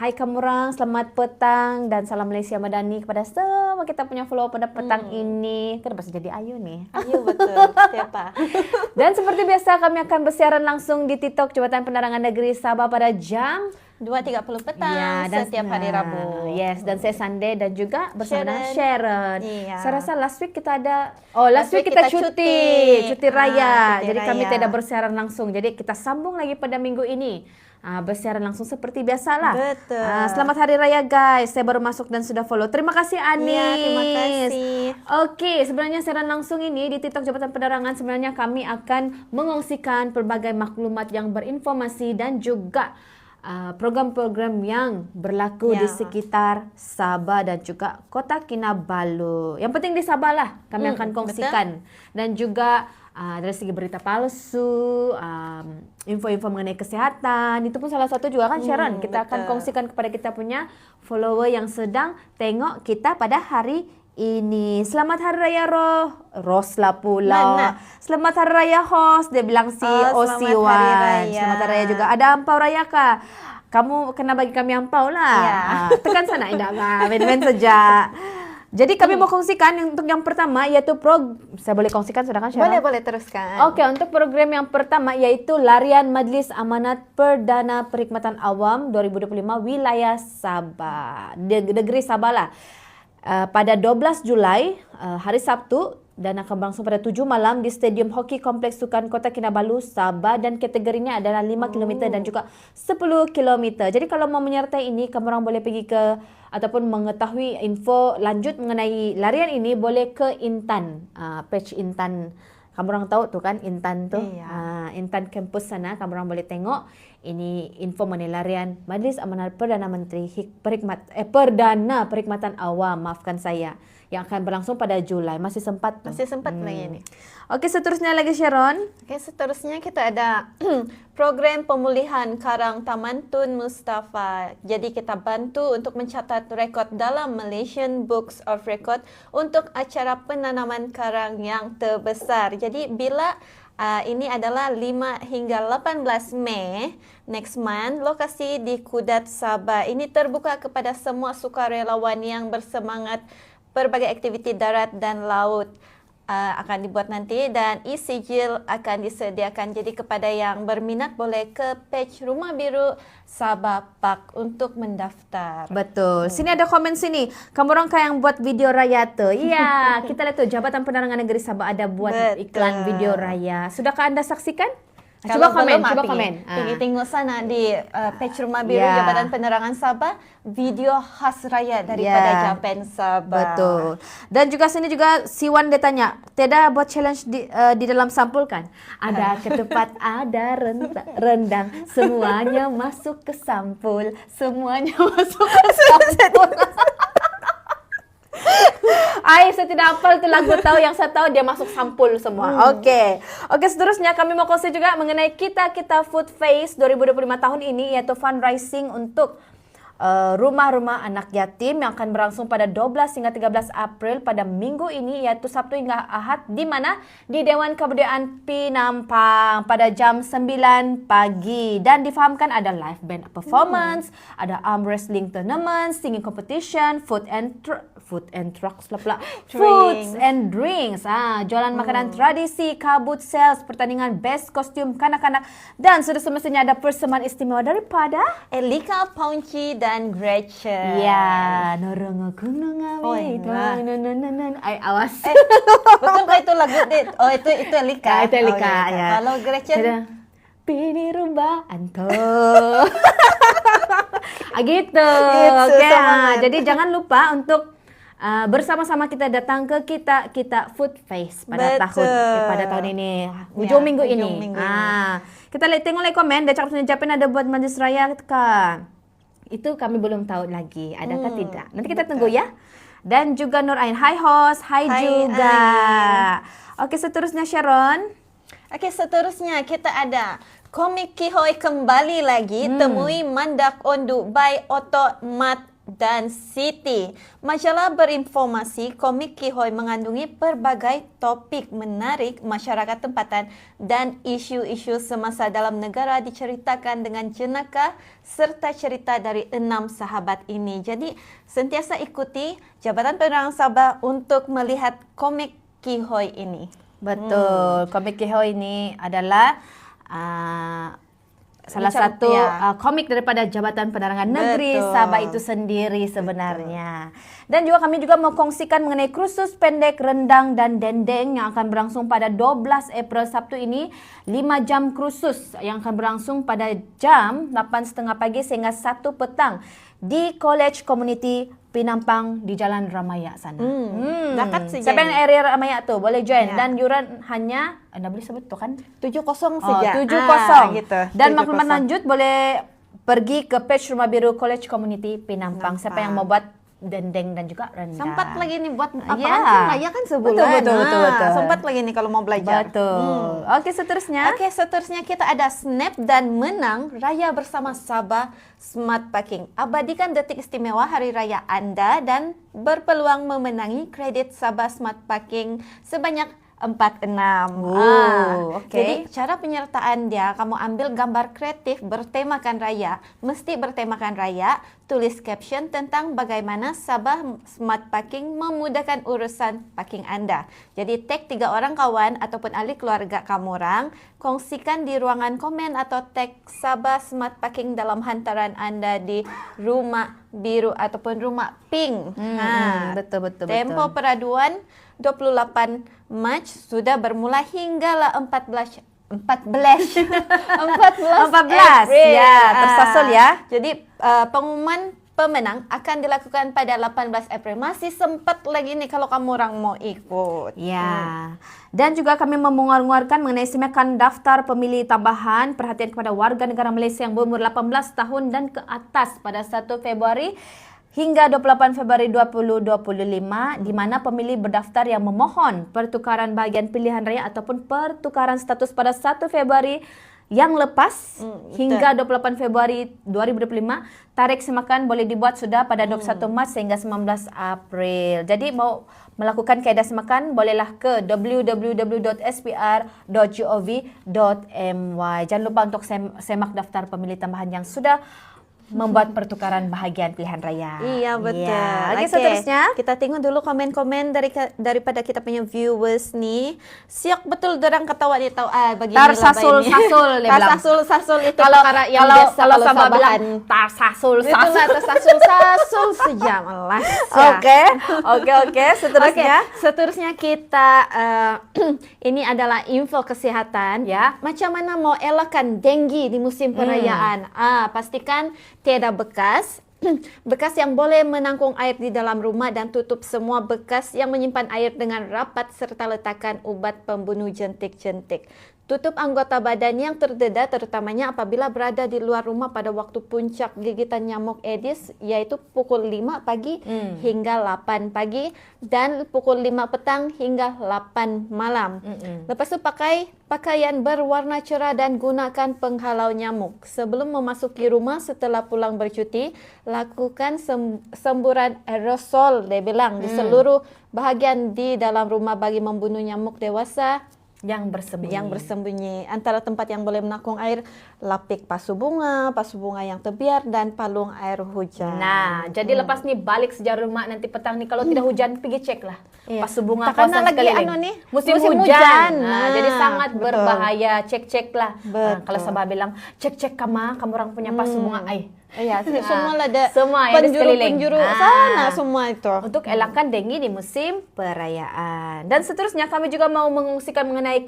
Hai kamurang, selamat petang dan salam Malaysia Madani kepada semua kita punya follower pada petang ini. Kenapa jadi Ayu nih? Ayu betul, siapa? Dan seperti biasa kami akan bersiaran langsung di TikTok Jabatan Penerangan Negeri Sabah pada jam 2.30 petang dan setiap hari Rabu. Yes, dan saya Sunday dan juga bersama dengan Sharon. Iya. Saya rasa last week kita ada last week kita cuti raya. Cuti Jadi raya. kami tidak bersiaran langsung. Jadi kita sambung lagi pada minggu ini. Bersiaran langsung seperti biasalah. Betul. Selamat Hari Raya guys. Saya baru masuk dan sudah follow. Terima kasih Anis. Iya, terima kasih. Oke, sebenarnya siaran langsung ini di TikTok Jabatan Penerangan sebenarnya kami akan mengongsikan pelbagai maklumat yang berinformasi dan juga program-program yang berlaku di sekitar Sabah dan juga Kota Kinabalu. Yang penting di Sabah lah kami akan kongsikan. Dan juga dari segi berita palsu, info-info mengenai kesehatan, itu pun salah satu juga kan Sharon. Kita akan kongsikan kepada kita punya follower yang sedang tengok kita pada hari ini. Selamat Hari Raya Rosla pula. Mana? Selamat Hari Raya host, dia bilang si Osiwan. Selamat Hari Raya juga. Ada ampau raya kah? Kamu kena bagi kami ampau lah. Ya. Tekan sana, indah main-main saja. Jadi kami mau kongsikan untuk yang pertama yaitu saya boleh kongsikan sudah kan Sharon? Boleh teruskan. Oke, untuk program yang pertama yaitu Larian Majlis Amanat Perdana Perkhidmatan Awam 2025 wilayah Sabah. Negeri Sabah lah. Pada 12 Julai hari Sabtu dan akan berlangsung pada 7 malam di Stadium Hoki Kompleks Sukan Kota Kinabalu, Sabah, dan kategorinya adalah 5 km dan juga 10 km. Jadi kalau mau menyertai ini, kamu orang boleh pergi ke ataupun mengetahui info lanjut mengenai larian ini boleh ke Intan, page Intan. Kamu orang tahu tuh kan Intan tuh, Intan kampus sana. Kamu orang boleh tengok ini info mengenai larian Majlis Amanat Perdana Menteri Perdana Perkhidmatan Awam, maafkan saya, yang akan berlangsung pada Julai. Masih sempat tuh. Masih sempat lagi nih. Oke, seterusnya lagi Sharon. Oke, seterusnya kita ada program pemulihan Karang Taman Tun Mustafa. Jadi kita bantu untuk mencatat rekod dalam Malaysian Books of Record untuk acara penanaman karang yang terbesar. Jadi bila ini adalah 5 hingga 18 Mei next month, lokasi di Kudat, Sabah. Ini terbuka kepada semua sukarelawan yang bersemangat. Berbagai aktiviti darat dan laut akan dibuat nanti dan e-sijil akan disediakan. Jadi kepada yang berminat boleh ke page Rumah Biru Sabah Park untuk mendaftar. Betul. Sini ada komen sini. Kamu orang yang buat video raya tu. Iya, kita lihat tuh Jabatan Penerangan Negeri Sabah ada buat iklan video raya. Sudahkah Anda saksikan? Coba komen. Pergi tengok sana di page Rumah Biru Jabatan Penerangan Sabah, video khas raya daripada Japan Sabah. Betul. Dan juga sini juga Siwan dia tanya, tidak buat challenge di dalam sampul kan? Ada ketupat, ada rendang, semuanya masuk ke sampul, semuanya masuk ke sampul. Saya tidak hafal tu lagu tahu, yang saya tahu dia masuk sampul semua. Oke, seterusnya kami mau kongsi juga mengenai Kita Food Face 2025 tahun ini, yaitu fundraising untuk rumah-rumah anak yatim yang akan berlangsung pada 12 hingga 13 April pada minggu ini, yaitu Sabtu hingga Ahad, di mana di Dewan Kebudayaan Penampang pada jam 9 pagi. Dan difahamkan ada live band performance, ada arm wrestling tournament, singing competition, food and drinks, jualan makanan tradisi, kabut sales, pertandingan best kostum kanak-kanak, dan sudah semestinya ada persembahan istimewa daripada Elika Paunci dan Gretchen. Ya, norong gunung awi. Awas. Betul kah itu lagu dia? Oh, itu Elika. Itu Elika, ya. Kalau Gretchen, Pini rumba anto. Gitu. Oke. Jadi jangan lupa untuk bersama-sama kita datang ke kita Food Face pada tahun ini, ujung minggu ini. Kita lihat tengok komen, dia cakap Japan ada buat majlis raya kah? Itu kami belum tahu lagi, adakah tidak. Nanti kita tunggu ya. Dan juga Nur Ain, hai host, hai juga. Oke, seterusnya Sharon. Oke, seterusnya kita ada Komik Kihoy kembali lagi, temui Mandak Ondu by Oto Mat dan Siti. Majalah berinformasi komik Kihoi mengandungi berbagai topik menarik masyarakat tempatan dan isu-isu semasa dalam negara diceritakan dengan jenaka serta cerita dari 6 sahabat ini. Jadi sentiasa ikuti Jabatan Penerangan Sabah untuk melihat komik Kihoi ini. Betul. Komik Kihoi ini adalah salah satu komik daripada Jabatan Penerangan Negeri Betul. Sabah itu sendiri sebenarnya. Dan juga kami juga mau kongsikan mengenai kursus pendek rendang dan dendeng yang akan berlangsung pada 12 April Sabtu ini. 5 jam kursus yang akan berlangsung pada jam 8.30 pagi sehingga 1 petang di College Community Pinampang di Jalan Ramaya sana. Dekat saja Siapa yang ini. area Ramaya tuh boleh join. Ya. Dan yuran hanya anda boleh sebut tuh kan 70 Oh, saja. 70. Gitu. Dan 70. maklumat lanjut boleh pergi ke page Rumah Biru College Community Pinampang. Siapa yang mau buat dendeng dan juga rendang. Sempat lagi nih buat apaan Ya. kan raya kan sebulan. Betul. Sempat lagi nih kalau mau belajar. Betul. Oke, seterusnya. Oke, seterusnya kita ada Snap dan Menang Raya Bersama Sabah Smart Parking. Abadikan detik istimewa hari raya Anda dan berpeluang memenangi kredit Sabah Smart Parking sebanyak 46. oke. Jadi cara penyertaan dia, kamu ambil gambar kreatif bertemakan raya, mesti bertemakan raya, tulis caption tentang bagaimana Sabah Smart Parking memudahkan urusan parking Anda. Jadi tag 3 orang kawan ataupun ahli keluarga kamu orang, kongsikan di ruangan komen atau tag Sabah Smart Parking dalam hantaran Anda di Rumah Biru ataupun Rumah Pink. Betul. Tempo peraduan 28 Mac sudah bermula hinggalah 14 April. Ya, tersusul ya. Jadi pengumuman pemenang akan dilakukan pada 18 April. Masih sempat lagi nih kalau kamu orang mau ikut. Ya. Dan juga kami mengeluarkan mengenai simakan daftar pemilih tambahan perhatian kepada warga negara Malaysia yang berumur 18 tahun dan ke atas pada 1 Februari hingga 28 Februari 2025 di mana pemilih berdaftar yang memohon pertukaran bahagian pilihan raya ataupun pertukaran status pada 1 Februari yang lepas hingga 28 Februari 2025, tarik simakan boleh dibuat sudah pada 21 Mac sehingga 19 April. Jadi mau melakukan kaedah simakan bolehlah ke www.spr.gov.my. Jangan lupa untuk semak daftar pemilih tambahan yang sudah membuat pertukaran bahagian pilihan raya. Iya, betul. Ya. Oke, seterusnya. Kita tengok dulu komen-komen daripada kita punya viewers nih. Siok betul dorang ketawa dia tahu bagi Tarsasul dia bilang. Tarsasul itu perkara yang biasa kalau sama Sabahan. bilang tarsasul Itulah tarsasul sejam alas. Oke, seterusnya. Seterusnya kita ini adalah info kesehatan Ya. Macam mana mau elakkan denggi di musim perayaan? Pastikan tiada bekas bekas yang boleh menangkung air di dalam rumah dan tutup semua bekas yang menyimpan air dengan rapat serta letakkan ubat pembunuh jentik-jentik. Tutup anggota badan yang terdedah terutamanya apabila berada di luar rumah pada waktu puncak gigitan nyamuk Aedes yaitu pukul 5 pagi hingga 8 pagi dan pukul 5 petang hingga 8 malam. Lepas itu pakai pakaian berwarna cerah dan gunakan penghalau nyamuk. Sebelum memasuki rumah setelah pulang bercuti, lakukan semburan aerosol dia bilang di seluruh bahagian di dalam rumah bagi membunuh nyamuk dewasa yang bersembunyi. Antara tempat yang boleh menakung air, lapik pasu bunga yang terbiar dan palung air hujan. Nah, jadi lepas nih balik sejarah rumah nanti petang nih kalau tidak hujan pergi cek lah. Iya. Pasu bunga Karena kawasan lagi sekeliling. Musim musim hujan. hujan. Nah, jadi sangat Betul. berbahaya. Cek-cek lah. Nah, Betul. kalau Sabah bilang, cek-cek kamu orang punya pasu bunga. Iya, semua ada semua ya di sekeliling. penjuru sana semua itu. Untuk elakkan denggi di musim perayaan. Dan seterusnya kami juga mau mengungsikan mengenai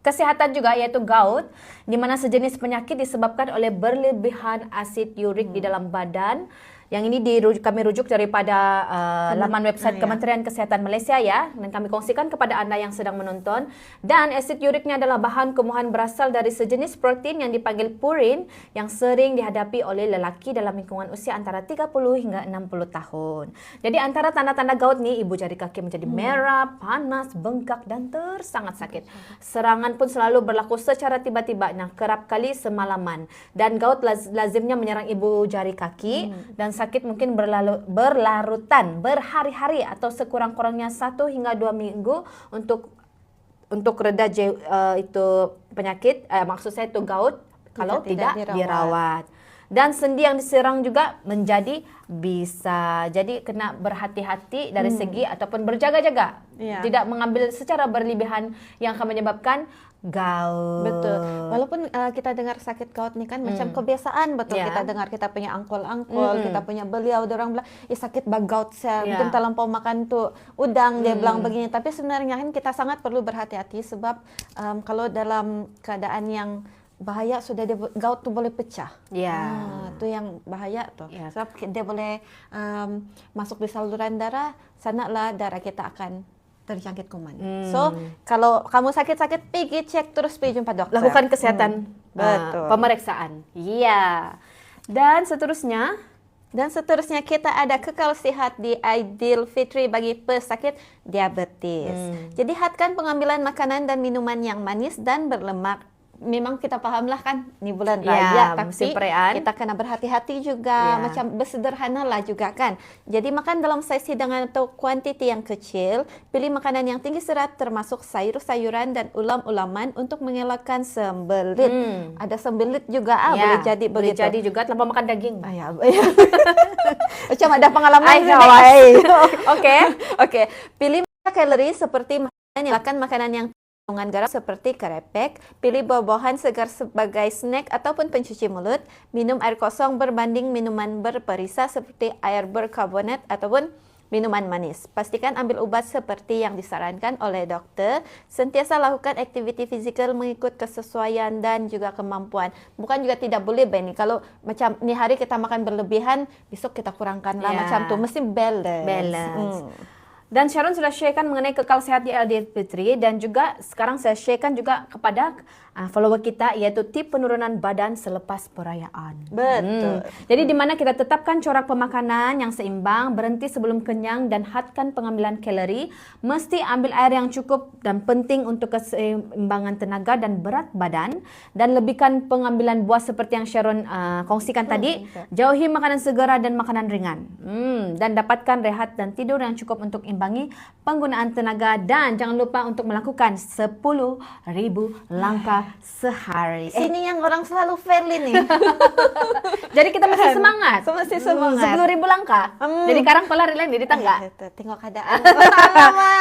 kesehatan juga yaitu gout, di mana sejenis penyakit disebabkan oleh berlebihan asid urik di dalam badan Yang ini kami rujuk daripada laman website Kementerian Kesihatan Malaysia ya, dan kami kongsikan kepada anda yang sedang menonton. Dan asid uriknya adalah bahan tumbuhan berasal dari sejenis protein yang dipanggil purin yang sering dihadapi oleh lelaki dalam lingkungan usia antara 30 hingga 60 tahun. Jadi antara tanda-tanda gout nih, ibu jari kaki menjadi merah, panas, bengkak dan sangat sakit. Serangan pun selalu berlaku secara tiba-tiba, kerap kali semalaman. Dan gout lazimnya menyerang ibu jari kaki dan sakit mungkin berlarutan, berhari-hari atau sekurang-kurangnya 1 hingga 2 minggu untuk reda itu penyakit, maksud saya itu gout kalau tidak dirawat. Dan sendi yang diserang juga menjadi bisa. Jadi kena berhati-hati dari segi ataupun berjaga-jaga. Tidak mengambil secara berlebihan yang akan menyebabkan gout. Betul. Walaupun kita dengar sakit gout nih kan macam kebiasaan betul kita dengar kita punya angkol-angkol, kita punya beliau orang bilang sakit gout saya mungkin terlampau makan tuh udang dia bilang begini, tapi sebenarnya kan kita sangat perlu berhati-hati sebab kalau dalam keadaan yang bahaya sudah gout tuh boleh pecah. Itu yang bahaya tuh. Sebab dia boleh masuk di saluran darah, sanalah darah kita akan terjangkit kuman. So, kalau kamu sakit-sakit, pergi cek terus, pergi jumpa dokter. Lakukan kesehatan, pemeriksaan. Dan seterusnya kita ada kekal sehat di Aidilfitri bagi pesakit diabetes. Jadi hadkan pengambilan makanan dan minuman yang manis dan berlemak. Memang kita pahamlah kan ini bulan raya, tapi kita kena berhati-hati juga, macam bersederhana lah juga kan. Jadi makan dalam saiz hidangan atau kuantiti yang kecil, pilih makanan yang tinggi serat termasuk sayur-sayuran dan ulam-ulaman untuk mengelakkan sembelit. Ada sembelit juga, boleh jadi boleh begitu. jadi juga terlalu makan daging. Macam ada pengalaman. Oke. Pilih kalori seperti makanan yang kandungan garam seperti kerepek, pilih buah-buahan segar sebagai snack ataupun pencuci mulut, minum air kosong berbanding minuman berperisa seperti air berkarbonat ataupun minuman manis. Pastikan ambil ubat seperti yang disarankan oleh dokter. Sentiasa lakukan aktiviti fizikal mengikut kesesuaian dan juga kemampuan. Bukan juga tidak boleh, Benny. Kalau macam ni hari kita makan berlebihan, besok kita kurangkanlah macam tu. Mesti balance. Dan Sharon sudah sharekan mengenai kekal sehat di Aidilfitri, dan juga sekarang saya sharekan juga kepada follower kita, yaitu tip penurunan badan selepas perayaan. Betul. Jadi di mana kita tetapkan corak pemakanan yang seimbang, berhenti sebelum kenyang dan hadkan pengambilan kalori, mesti ambil air yang cukup dan penting untuk keseimbangan tenaga dan berat badan, dan lebihkan pengambilan buah seperti yang Sharon kongsikan tadi. Jauhi makanan segera dan makanan ringan. Dan dapatkan rehat dan tidur yang cukup untuk imbangi penggunaan tenaga, dan jangan lupa untuk melakukan 10.000 langkah sehari. Sini yang orang selalu fail ini. Jadi kita masih semangat. Masih semangat. 10.000 langkah. Jadi karang pola lain di tangga. Tengok keadaan.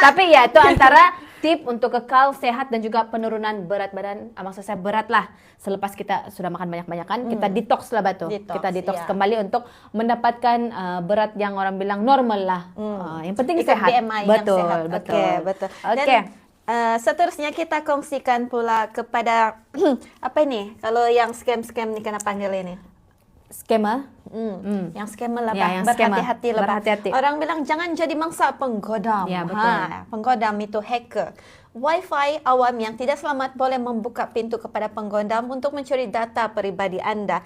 Tapi ya itu antara tip untuk kekal sehat dan juga penurunan berat badan. Maksud saya berat lah. Selepas kita sudah makan banyak-banyakan, kita detox lah batu. Kita detox kembali untuk mendapatkan berat yang orang bilang normal lah. Yang penting sehat. BMI betul, yang sehat. betul. Oke. Seterusnya kita kongsikan pula kepada apa ini? Kalau yang scam-scam ni kena panggil ini. Scammer? Yang scammer lah, yang berhati-hati lah. Berhati-hati. Orang bilang jangan jadi mangsa penggodam. Ya, betul. Penggodam itu hacker. Wi-Fi awam yang tidak selamat boleh membuka pintu kepada penggodam untuk mencuri data peribadi anda,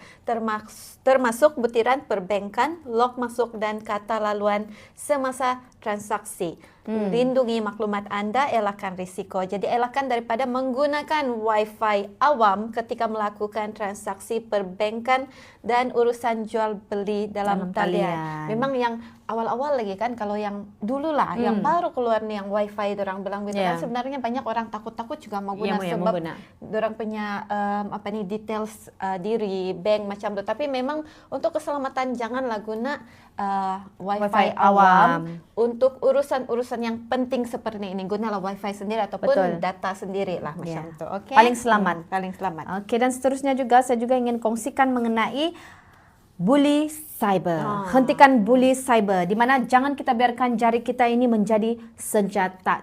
termasuk butiran perbankan, log masuk dan kata laluan semasa transaksi. Lindungi maklumat anda, elakkan risiko. Jadi elakkan daripada menggunakan Wi-Fi awam ketika melakukan transaksi perbankan dan urusan jual beli dalam talian. Memang yang awal-awal lagi kan, kalau yang dulu lah, yang baru keluar nih yang Wi-Fi, orang bilang gitu kan, sebenarnya banyak orang takut-takut juga mau guna sebab orang punya details diri bank macam tu. Tapi memang untuk keselamatan janganlah guna Wi-Fi awam untuk urusan-urusan yang penting seperti ini. Gunalah Wi-Fi sendiri ataupun data sendiri lah macam tu. Okay? Paling selamat. Paling selamat. Oke, dan seterusnya juga saya juga ingin kongsikan mengenai bully cyber. Hentikan bully cyber, di mana jangan kita biarkan jari kita ini menjadi senjata.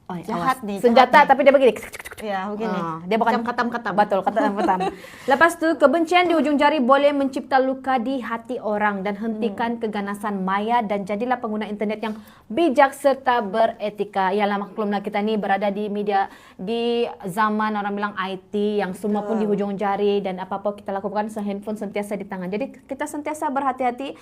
Jahat nih. Senjata, tapi dia begini. Ya, begini. Dia bukan Macam katam-katam. Betul, katam-katam. Lepas tu, kebencian di ujung jari boleh mencipta luka di hati orang dan hentikan keganasan maya dan jadilah pengguna internet yang bijak serta beretika. Yalah, maklumlah kita ni berada di media, di zaman orang bilang IT yang semua pun di ujung jari dan apa-apa kita lakukan handphone sentiasa di tangan. Jadi kita sentiasa berhati-hati.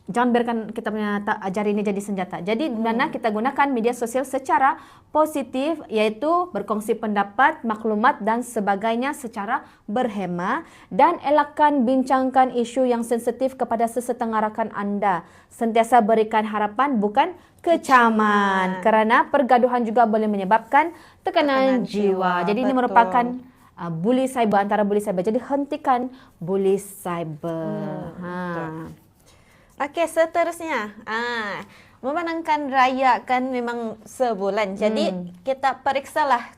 Jangan biarkan kita punya jari ini jadi senjata. Jadi di mana kita gunakan media sosial secara positif, yaitu berkongsi pendapat, maklumat dan sebagainya secara berhema, dan elakkan bincangkan isu yang sensitif kepada sesetengah rakan anda. Sentiasa berikan harapan bukan kecaman, kerana pergaduhan juga boleh menyebabkan tekanan jiwa. Jadi ini merupakan bully cyber, antara bully cyber. Jadi hentikan bully cyber. Okey, seterusnya. Memenangkan raya kan memang sebulan. Jadi kita periksalah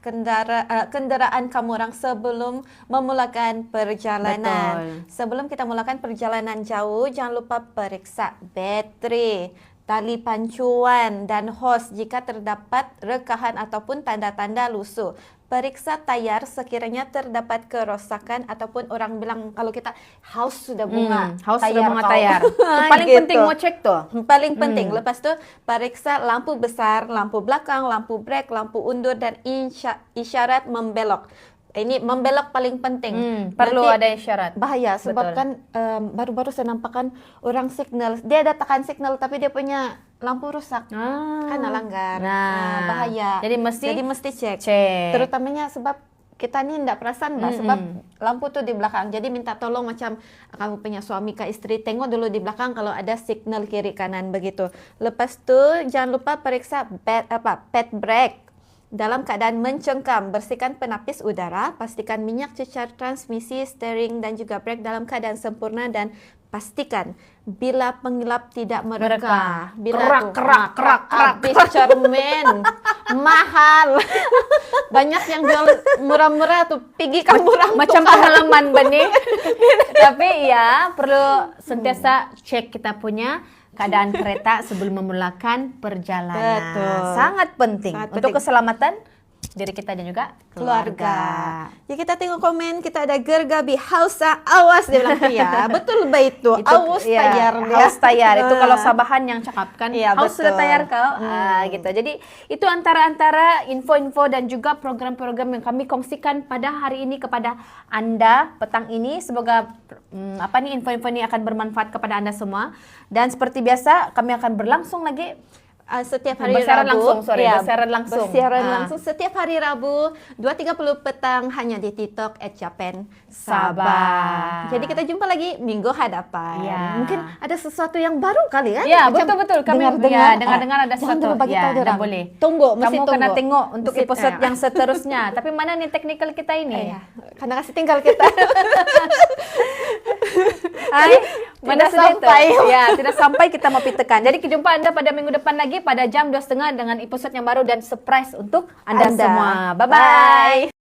kenderaan kamu orang sebelum memulakan perjalanan. Betul. Sebelum kita mulakan perjalanan jauh, jangan lupa periksa bateri, tali pancuan dan hos jika terdapat rekahan ataupun tanda-tanda lusuh. Periksa tayar sekiranya terdapat kerosakan ataupun orang bilang kalau kita haus sudah bunga. Haus sudah bunga kau. tayar. Itu paling Gitu. penting mau cek tuh. Paling penting. Lepas tu periksa lampu besar, lampu belakang, lampu brek, lampu undur dan isyarat membelok. Ini membelok paling penting. Perlu Nanti ada isyarat. bahaya sebab Betul. kan baru-baru saya nampakkan orang signal. Dia ada tekan signal tapi dia punya lampu rusak. Kan langgar. Bahaya. Jadi mesti cek. cek. Terutamanya sebab kita ni tidak perasan lah sebab lampu tu di belakang. Jadi minta tolong macam kamu punya suami ke istri, tengok dulu di belakang kalau ada signal kiri kanan begitu. Lepas tu jangan lupa periksa pad brake. Dalam keadaan mencengkam, bersihkan penapis udara, pastikan minyak cecar transmisi, steering dan juga brake dalam keadaan sempurna dan pastikan bila pengilap tidak mereka. Bila Kerak. habis cermin mahal. Banyak yang jual murah-murah tuh, pergi kamu orang Macam tukar. pengalaman benih. Tapi ya perlu sentiasa cek kita punya keadaan kereta sebelum memulakan perjalanan. Betul. Sangat penting Sangat untuk penting. keselamatan diri kita dan juga keluarga. Ya kita tengok komen, kita ada Gergabi Hausa, awas dia bilang ya. Betul baik itu. Awas tayar dia. Haus tayar itu kalau Sabahan yang cakap kan. Iya, Haus sudah betul. tayar kau. Gitu. Jadi itu antara info-info dan juga program-program yang kami kongsikan pada hari ini kepada Anda petang ini. Semoga info-info ini akan bermanfaat kepada Anda semua. Dan seperti biasa kami akan berlangsung lagi setiap hari bersiaran Rabu. langsung, Ya, bersiaran langsung. Bersiaran langsung setiap hari Rabu 2.30 petang hanya di TikTok @Japan Sabah. Jadi kita jumpa lagi minggu hadapan. Ya. Mungkin ada sesuatu yang baru kali ya. Ya, Macam betul-betul. Kami dengar-dengar ada jangan sesuatu. dulu bagi Ya, tahu dah orang. boleh. Tunggu, Kamu mesti tunggu. kena tengok untuk Mesti- episode yang seterusnya. Tapi mana nih teknikal kita ini? Ya, karena kasih tinggal kita. Mana Tidak sudah itu? sampai. Ya, tidak sampai kita mau pitekan. Jadi jumpa Anda pada minggu depan lagi pada jam 2.30 dengan episode yang baru dan surprise untuk Anda. Semua. Bye-bye.